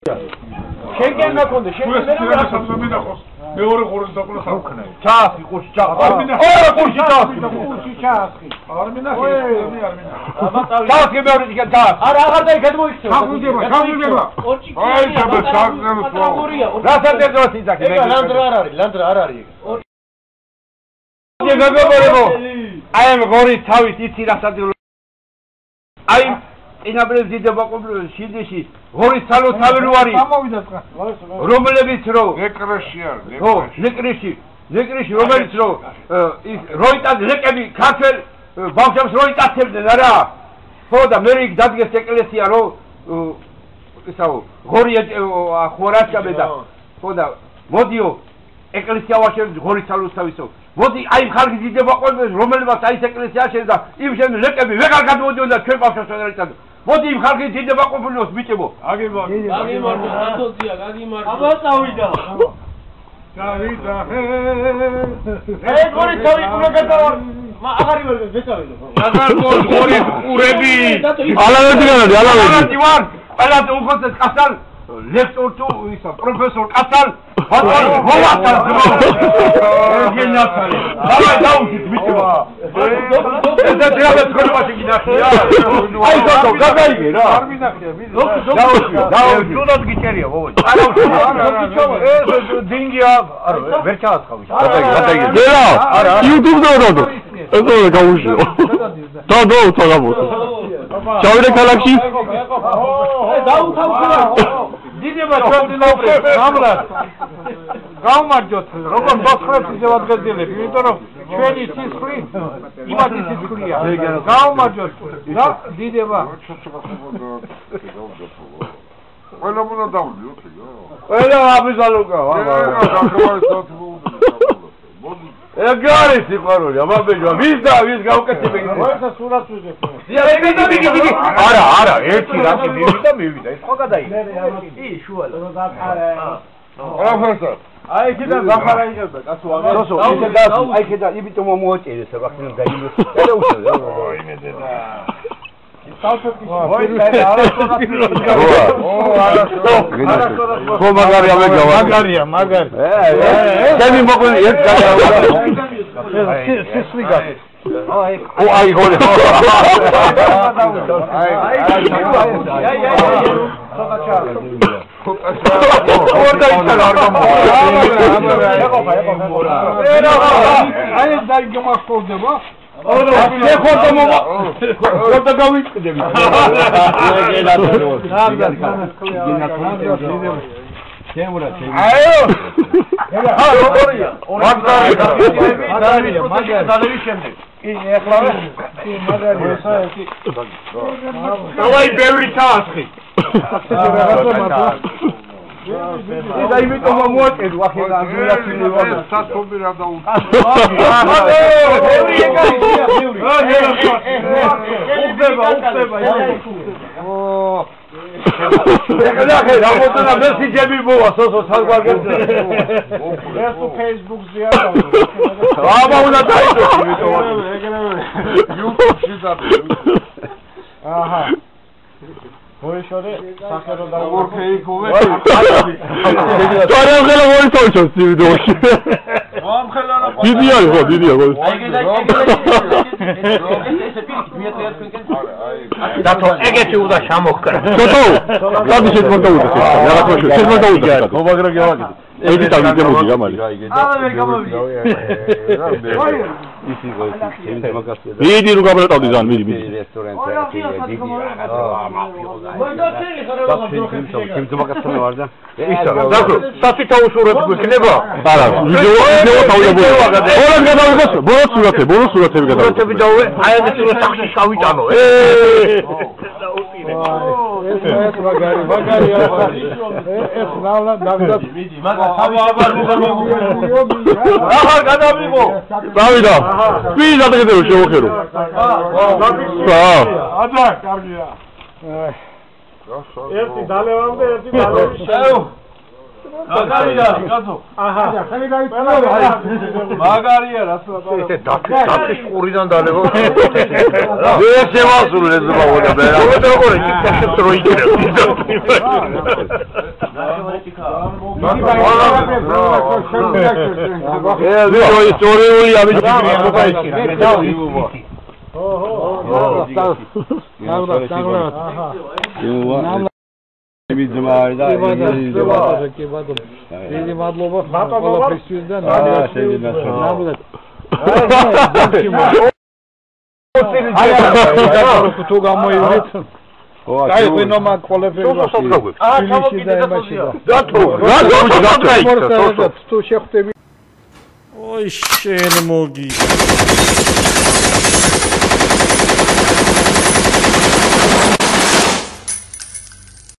შენგენ მაქონდა, შენგენ მე მეორე ხორს დაკლა ხავქნა. ჩაასხი ყურში ჩაასხი. ორ ყურში ჩაასხი. ყურში ჩაასხი. არ მინახე, არ მინახე. ჩაასხი მეორე ტიკა ჩაასხი. არა, აღარ დაიქადმოიქცე. ჩაგვიდება. ორჭი. აი, ჩაბა ჩაგზემს. რა საერთოდ იცაკე? ლანდრა არ არის, ლანდრა არ არის. გეგებოლებო. აი ამ გორის თავით იცი რა საერთოდ. აი ინაბრეს დიდება ყოფილი შილდეში გორის სალო თავი რო არის. გამოვიდა წა. რომლებიც რო ნეკრეში არის, ხო, ნეკრეში რომელიც რო ის როიტად ლეკები ქართველ ბავშვებს როიტაცებდნენ არა? ხო და მე იქ დადგეს ეკლესია რო ისაო გორია ხორაჩაბე და ხო და მოდიო ეკლესია ვაშენ გორის სალოს თავისო. მოდი აი ხალხი დიდება ყოფილი რომელმაც აი ეს ეკლესია შედა იმ შენ ლეკები ვეღარ გადმოდიონ და ჩვენ ბავშვებს ვეღარ მოდი იმ ხალხი დიდება ყოფილოს ბიჭებო. გაგიმარჯო სათოცია, გაგიმარჯო. აბა წავიდა. წავიდა. ეს გორი თავი კურეკეთავარ. აღარ იმერ გეცავიდო. აღარ გორი ყურები. ალავედი ვარ. ყველა უხოცეს კასალ ლექტორ თუ ისა პროფესორ კასალ ბატონ მოვასალ გენაცარი. დავай დაუშვით ბიჭებო. ეს დაძრავეთ ხოლმე გინახია. აი თქო გაგაიგე რა. არ მინახია, დაუშვით. თუნდაც გიჭერია ბობოჭი. ეს დინგია არა ვერ ჩაასხავი. გადაიგე. არა, YouTube-ზე ვადო. ეს რა გაუშვი. დადო თაგაბოს. ჩავიდე ქალაქში. დაუთავსა. დიდება ჩვენდინობრე გამრად. გამარჯოთ, როგორ გასხრებს ძევადგეძილები, იმიტომ რომ ჩვენი სისხლი იმათი სისხლია. გამარჯოთ. და დიდება. ყველა უნდა დავდიოთ, იგო. ყველა აბიზალუკა, ეგარი სიყვარული, ამაბეჯვა, ვის გავუკეთებ ეგ? ყველა სურათს ვიღებ. არა, ერთი რაკი მივიდა, ეს ხო გადაიღე. ი, შუალა. პროფესორ. აი კიდე გახარა იღებდა, კაცო, აგასო, ისე და აი კიდე იბიტო მომოაჭერეს, ვახტენ დაიმოს. და უშევ, იმედედა. თავშოთი ხო მაგარია მაგარი ჩემი მოკლე ერთ სისხლი გა აი გოლე აი დაი გამახსოვდება ხოდა მომა ხოდა გავიწყდები აიო ა როგორია მაგარი შემდეგ კი ეხლა მაგარი საერთი დავაი ბევრი თასხი და იმიტომ მომოაჭედი ვახენა აზრიაფილი ვარ სათობი რა დაუწყო უხდება ეხლა რამოდენა მესიჯები მოვა სოსო საზღვარგებზე ეს თუ Facebook-ზე არა აბა უნდა დაიწყო იმიტომ YouTube-ში დაბე აჰა მოიშორე სახერო და ორფეიქოვე τώρα θέλω μόνο το ვიდეოში ამხელანა დიდია ხო დიდია ხო დათო ეგეთი უნდა შემოხკრა თო სადი შემოგდაუდა შემოგდაუდა ხო მაგრამ გავაკეთე ედი დავიგემოდი გამალი არა ვერ გამოვიდი ისი გოთი ჩემი მაგასია მიდი რო გაბრატავდი ზან მიდი რესტორანტი ისა დაკრო სასიტა უშურეთ გვიქნება არა ვიდეო თავიებო ბოლოს გადავიღოს ბოლოს სურათები გადავიღოს აი ეს სურათი შავიტანო ეს მაგარი ეს ნალა დაგდა მიდი მაგა აბა ახალ გადავიღო დავიდა სპილი დაგეძებო შევოხერო აბა კარგია ერთი დალევამდე ერთი დალევი შეუ მაგარია კაცო აჰა ხელი დაიწყო მაგარია რას ვაკეთებ ეს დაფის ყურიდან დალევო ეს შევასრულე ზბაოდა ბერა როგორ იქნება რო იქნება ისტორიული ამის თუ გამოივიდეთ აი ვინო მაგ ყოლები თუ შეხვდები ოი შენ მოგი